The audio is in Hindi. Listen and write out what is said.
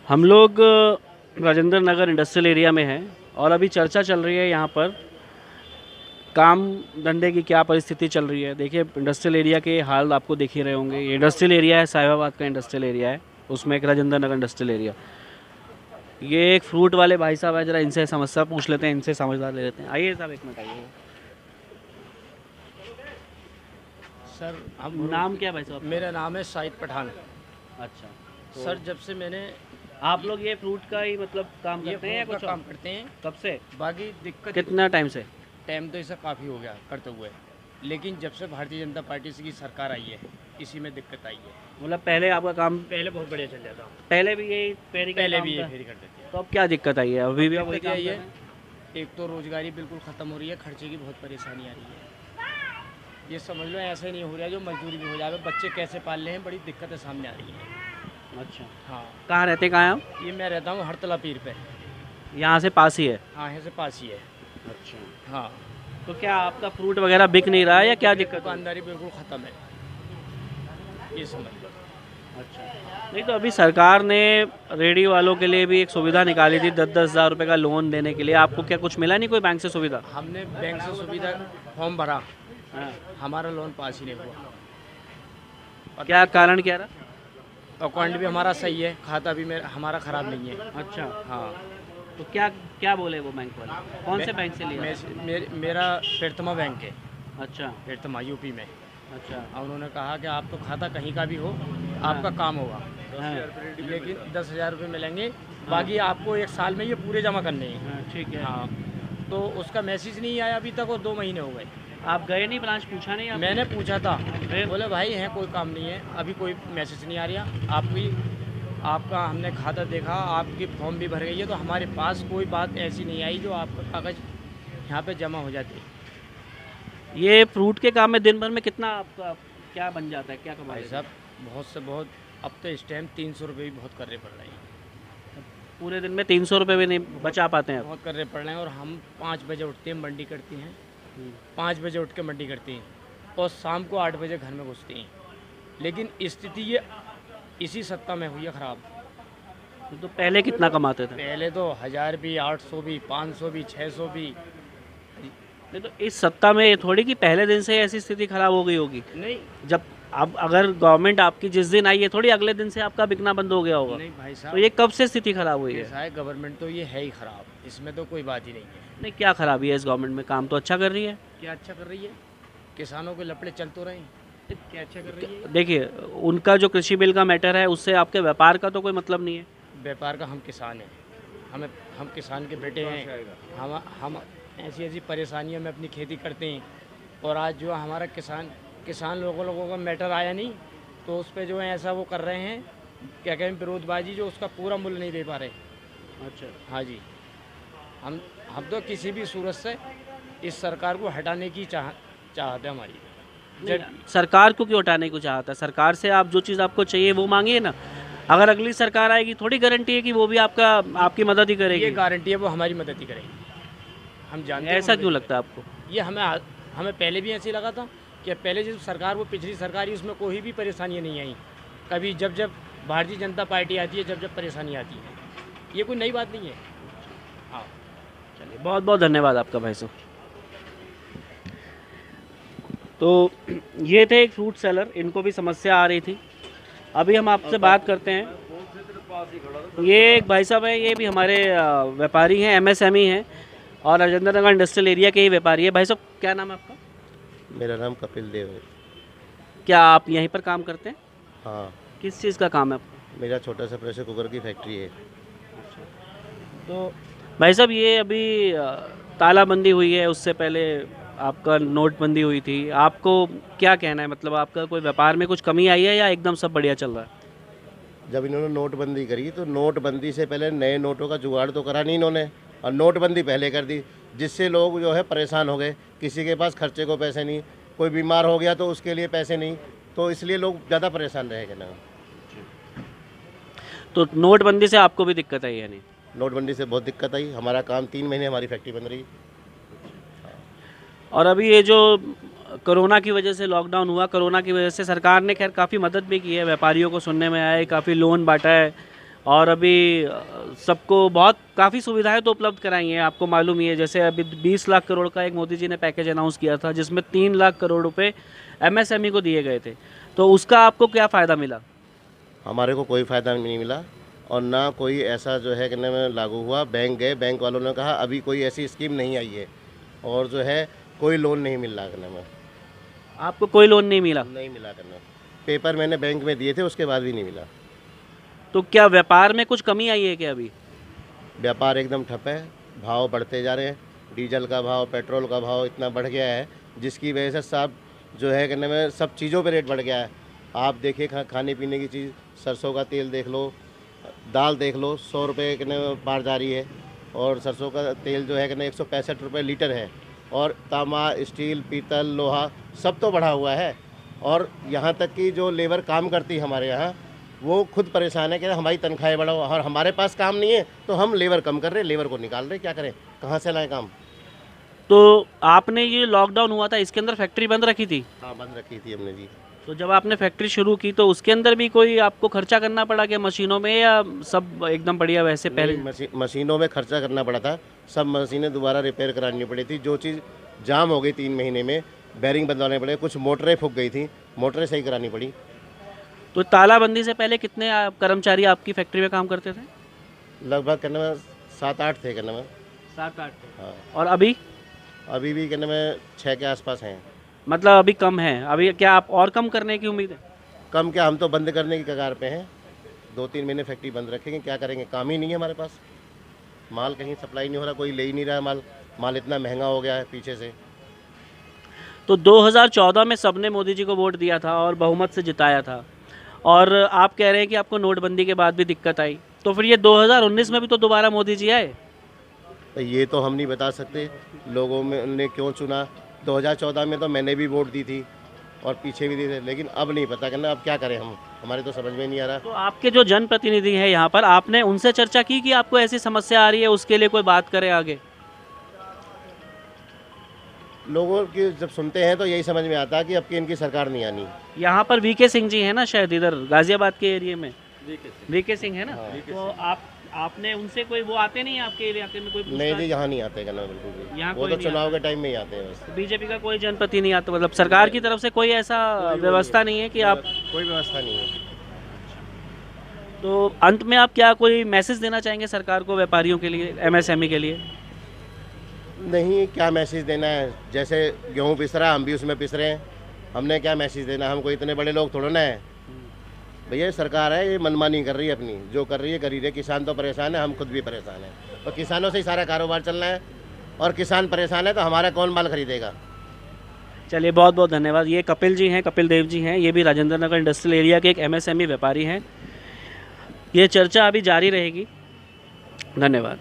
हम लोग राजेंद्र नगर इंडस्ट्रियल एरिया में हैं और अभी चर्चा चल रही है यहाँ पर काम धंधे की क्या परिस्थिति चल रही है। देखिए इंडस्ट्रियल एरिया के हाल आपको देख ही रहे होंगे। ये इंडस्ट्रियल एरिया है, साहिबाबाद का इंडस्ट्रियल एरिया है, उसमें एक राजेंद्र नगर इंडस्ट्रियल एरिया। ये एक फ्रूट वाले भाई साहब है, जरा इनसे समस्या पूछ लेते हैं, इनसे समझदार ले लेते हैं। आइए साहब, एक मिनट आइए। सर नाम क्या है भाई साहब? मेरा नाम है शाहिद पठान। अच्छा, सर जब से मैंने आप लोग ये फ्रूट का ही मतलब काम ये करते हैं या फोन का कुछ काम और? करते हैं, कब से? बाकी दिक्कत कितना टाइम से? टाइम तो इसे काफ़ी हो गया करते हुए, लेकिन जब से भारतीय जनता पार्टी की सरकार आई है इसी में दिक्कत आई है। मतलब पहले आपका काम, पहले बहुत बढ़िया चल जाता, पहले भी यही फेरी का पहले काम भी ये था? फेरी करते थे। तो अब क्या दिक्कत आई है? अभी भी आप वही दिक्कत काम यही कर है, रहे हैं? एक तो रोजगारी बिल्कुल ख़त्म हो रही है, खर्चे की बहुत परेशानी आ रही है। ये समझ लो ऐसे नहीं हो रहा है जो मजदूरी भी हो जाए, बच्चे कैसे पाल रहे हैं, बड़ी दिक्कतें सामने आ रही हैं। अच्छा, हाँ, कहाँ रहते, कहाँ हैं आप? ये मैं रहता हूँ हरतला पीर पे। यहाँ से पास ही है? हाँ, यहाँ से पास ही है। अच्छा, हाँ, तो क्या आपका फ्रूट वगैरह बिक नहीं रहा है या क्या दिक्कत है? दुकानदारी बिल्कुल ख़त्म है, ये समझ लो। अच्छा, नहीं तो अभी सरकार ने रेडी वालों के लिए भी एक सुविधा निकाली थी, 10-10 हज़ार रुपये का लोन देने के लिए। आपको क्या कुछ मिला नहीं कोई बैंक से सुविधा? हमने बैंक से सुविधा फॉर्म भरा, हाँ, हमारा लोन पास ही नहीं हुआ। क्या कारण क्या रहा? अकाउंट भी हमारा सही है, खाता भी हमारा ख़राब नहीं है। अच्छा, हाँ, तो क्या क्या बोले वो बैंक वाले? कौन से बैंक से लिया? मेरा प्रथमा बैंक है, अच्छा प्रथमा यूपी में। अच्छा। और उन्होंने कहा कि आप तो खाता कहीं का भी हो, आपका काम होगा, हाँ, लेकिन 10,000 रुपये मिलेंगे, बाकी आपको 1 साल में ये पूरे जमा करने हैं। हाँ, ठीक है। हाँ, तो उसका मैसेज नहीं आया अभी तक और 2 महीने हो गए। आप गए नहीं ब्रांच, पूछा नहीं आपने? मैंने पूछा था, फिर? बोले भाई है कोई काम नहीं है, अभी कोई मैसेज नहीं आ रहा आपका हमने खाता देखा, आपकी फॉर्म भी भर गई है, तो हमारे पास कोई बात ऐसी नहीं आई जो आपका कागज़ यहाँ पे जमा हो जाते। ये फ्रूट के काम में दिन भर में कितना आपका क्या बन जाता है, क्या कमा भाई लेते हैं? साहब बहुत से बहुत, अब तो इस टाइम 300 रुपये भी बहुत करने पड़ रहे हैं, पूरे दिन में 300 रुपये भी नहीं बचा पाते हैं आप? बहुत करने पड़ रहे हैं। और हम 5 बजे उठते हैं, मंडी करती हैं, हम्म। 5 बजे उठ के मंडी करती हैं और शाम को 8 बजे घर में घुसती हैं। लेकिन स्थिति ये इसी सत्ता में हुई है ख़राब। तो पहले कितना कमाते थे? पहले तो 1000 भी, 800 भी, 500 भी, 600 भी। नहीं तो इस सत्ता में ये थोड़ी कि पहले दिन से ऐसी स्थिति खराब हो गई होगी। नहीं जब अब अगर गवर्नमेंट आपकी जिस दिन आई है थोड़ी अगले दिन से आपका बिकना बंद हो गया होगा। नहीं भाई तो साहब, ये कब से स्थिति खराब हुई है? ऐसा है गवर्नमेंट तो ये है ही ख़राब, इसमें तो कोई बात ही नहीं है। नहीं, क्या खराबी है इस गवर्नमेंट में? काम तो अच्छा कर रही है। क्या अच्छा कर रही है? किसानों के लपड़े चल तो रहे हैं, क्या अच्छा कर रही है? देखिए, उनका जो कृषि बिल का मैटर है उससे आपके व्यापार का तो कोई मतलब नहीं है। व्यापार का हम किसान हैं, हम किसान के बेटे हैं, हम ऐसी ऐसी परेशानियों में अपनी खेती करते हैं। और आज जो हमारा किसान लोगों का मैटर आया नहीं, तो उस पर जो है ऐसा वो कर रहे हैं, क्या कहें, विरोधबाजी, जो उसका पूरा मूल्य नहीं दे पा रहे। अच्छा, हाँ जी, हम तो किसी भी सूरत से इस सरकार को हटाने की चाहते हैं हमारी। नहीं, सरकार को क्यों हटाने को चाहता है? सरकार से आप जो चीज़ आपको चाहिए वो मांगिए ना। अगर अगली सरकार आएगी थोड़ी गारंटी है कि वो भी आपकी मदद ही ये करेगी। गारंटी है वो हमारी मदद ही करेगी, हम जानते हैं। ऐसा क्यों लगता है आपको? ये हमें पहले भी ऐसे ही लगा था कि पहले जो सरकार, वो पिछली सरकार ही, उसमें कोई भी परेशानी नहीं आई कभी। जब जब भारतीय जनता पार्टी आती है, जब जब परेशानी आती है, ये कोई नई बात नहीं है। हाँ, चलिए, बहुत बहुत धन्यवाद आपका भाई साहब। तो ये थे एक फ्रूट सेलर, इनको भी समस्या आ रही थी। अभी हम आपसे बात करते हैं। ये एक भाई साहब है, ये भी हमारे व्यापारी हैं, एमएसएमई हैं और राजेंद्र नगर इंडस्ट्रियल एरिया के ही व्यापारी है। भाई साहब, क्या नाम है आपका? मेरा नाम कपिल देव है। क्या आप यहीं पर काम करते हैं? हाँ, किस चीज़ का काम है आपका? मेरा छोटा सा प्रेशर कुकर की फैक्ट्री है। तो भाई साहब, ये अभी तालाबंदी हुई है, उससे पहले आपका नोटबंदी हुई थी। आपको क्या कहना है? मतलब आपका कोई व्यापार में कुछ कमी आई है या एकदम सब बढ़िया चल रहा है? जब इन्होंने नोटबंदी करी तो नोटबंदी से पहले नए नोटों का जुगाड़ तो करा नहीं इन्होंने, और नोटबंदी पहले कर दी, जिससे लोग जो है परेशान हो गए। किसी के पास खर्चे को पैसे नहीं, कोई बीमार हो गया तो उसके लिए पैसे नहीं, तो इसलिए लोग ज़्यादा परेशान रहेंगे ना। तो नोटबंदी से आपको भी दिक्कत आई है? नहीं, नोटबंदी से बहुत दिक्कत आई, हमारा काम 3 महीने हमारी फैक्ट्री बंद रही। और अभी ये जो कोरोना की वजह से लॉकडाउन हुआ, कोरोना की वजह से सरकार ने खैर काफ़ी मदद भी की है, व्यापारियों को सुनने में आया है, काफ़ी लोन बांटा है और अभी सबको बहुत काफ़ी सुविधाएं तो उपलब्ध कराई हैं। आपको मालूम ही है, जैसे अभी 20 लाख करोड़ का एक मोदी जी ने पैकेज अनाउंस किया था, जिसमें 3 लाख करोड़ रुपए एमएसएमई को दिए गए थे। तो उसका आपको क्या फ़ायदा मिला? हमारे को कोई फ़ायदा नहीं मिला और ना कोई ऐसा जो है कहने में लागू हुआ। बैंक गए, बैंक वालों ने कहा अभी कोई ऐसी स्कीम नहीं आई है और जो है कोई लोन नहीं मिल रहा करने में। आपको कोई लोन नहीं मिला? नहीं मिला करने। पेपर मैंने बैंक में दिए थे, उसके बाद भी नहीं मिला। तो क्या व्यापार में कुछ कमी आई है क्या अभी? व्यापार एकदम ठप है, भाव बढ़ते जा रहे हैं। डीजल का भाव, पेट्रोल का भाव इतना बढ़ गया है जिसकी वजह से सब जो है कहने में सब चीज़ों पे रेट बढ़ गया है। आप देखिए खाने पीने की चीज़, सरसों का तेल देख लो, दाल देख लो, 100 रुपये कहने में पार जा रही है और सरसों का तेल जो है कहने 165 रुपये लीटर है। और तांबा, स्टील, पीतल, लोहा सब तो बढ़ा हुआ है। और यहाँ तक कि जो लेबर काम करती है हमारे यहाँ, वो खुद परेशान है कि हमारी तनख्वाहें बढ़ाओ और हमारे पास काम नहीं है तो हम लेबर कम कर रहे हैं, लेबर को निकाल रहे हैं। क्या करें, कहाँ से लाएं काम? तो आपने ये लॉकडाउन हुआ था, इसके अंदर फैक्ट्री बंद रखी थी? हाँ, बंद रखी थी हमने जी। तो जब आपने फैक्ट्री शुरू की तो उसके अंदर भी कोई आपको खर्चा करना पड़ा क्या मशीनों में, या सब एकदम बढ़िया वैसे पहले? मशीनों में खर्चा करना पड़ा था। सब मशीनें दोबारा रिपेयर करानी पड़ी थी। जो चीज़ जाम हो गई 3 महीने में, बैरिंग बदलवाने पड़े, कुछ मोटरें फूक गई थी, मोटरें सही करानी पड़ी। तो तालाबंदी से पहले कितने कर्मचारी आपकी फैक्ट्री में काम करते थे? लगभग कहने में 7-8 थे कहने में। 7-8? हाँ। और अभी? अभी भी कहने में 6 के आसपास हैं। मतलब अभी कम है? अभी क्या आप और कम करने की उम्मीद है? कम क्या, हम तो बंद करने की कगार पे हैं। 2-3 महीने फैक्ट्री बंद रखेंगे। क्या करेंगे, काम ही नहीं है हमारे पास। माल कहीं सप्लाई नहीं हो रहा, कोई ले ही नहीं रहा है माल इतना महंगा हो गया है पीछे से। तो 2014 में सबने मोदी जी को वोट दिया था और बहुमत से जिताया था, और आप कह रहे हैं कि आपको नोटबंदी के बाद भी दिक्कत आई, तो फिर ये 2019 में भी तो दोबारा मोदी जी आए। तो ये तो हम नहीं बता सकते लोगों में ने क्यों चुना। 2014 में तो मैंने भी वोट दी थी और पीछे भी दी थी, लेकिन अब नहीं पता करना, अब क्या करें हम, हमारे तो समझ में नहीं आ रहा। तो आपके जो जनप्रतिनिधि हैं यहाँ पर, आपने उनसे चर्चा की कि आपको ऐसी समस्या आ रही है, उसके लिए कोई बात करे आगे? लोगों की जब सुनते हैं तो यही समझ में आता है कि अब की इनकी सरकार नहीं आनी। यहाँ पर वीके सिंह जी हैं ना, शायद इधर गाजियाबाद के एरिया में वीके सिंह है ना। तो आपने उनसे कोई, वो आते नहीं है आपके इलाके में? कोई नहीं जी, यहाँ नहीं आते करना बिल्कुल भी। यहाँ वो तो चुनाव के टाइम में ही आते हैं बस। बीजेपी का कोई जनप्रति नहीं आता, मतलब सरकार की तरफ से कोई ऐसा व्यवस्था नहीं है कि आप? कोई व्यवस्था नहीं है। तो अंत में आप क्या कोई मैसेज देना चाहेंगे सरकार को, व्यापारियों के लिए, एमएसएमई के लिए? नहीं, क्या मैसेज देना है, जैसे गेहूँ पिस रहा हम भी उसमें पिस रहे हैं। हमने क्या मैसेज देना, हम कोई इतने बड़े लोग थोड़ा ना है भैया। सरकार है ये मनमानी कर रही है, अपनी जो कर रही है करी रही है। किसान तो परेशान है, हम खुद भी परेशान हैं और किसानों से ही सारा कारोबार चलना है और किसान परेशान है तो हमारा कौन माल खरीदेगा। चलिए, बहुत बहुत धन्यवाद। ये कपिल जी हैं, कपिल देव जी हैं, ये भी राजेंद्र नगर इंडस्ट्रियल एरिया के एक एमएसएमई व्यापारी हैं। ये चर्चा अभी जारी रहेगी। धन्यवाद।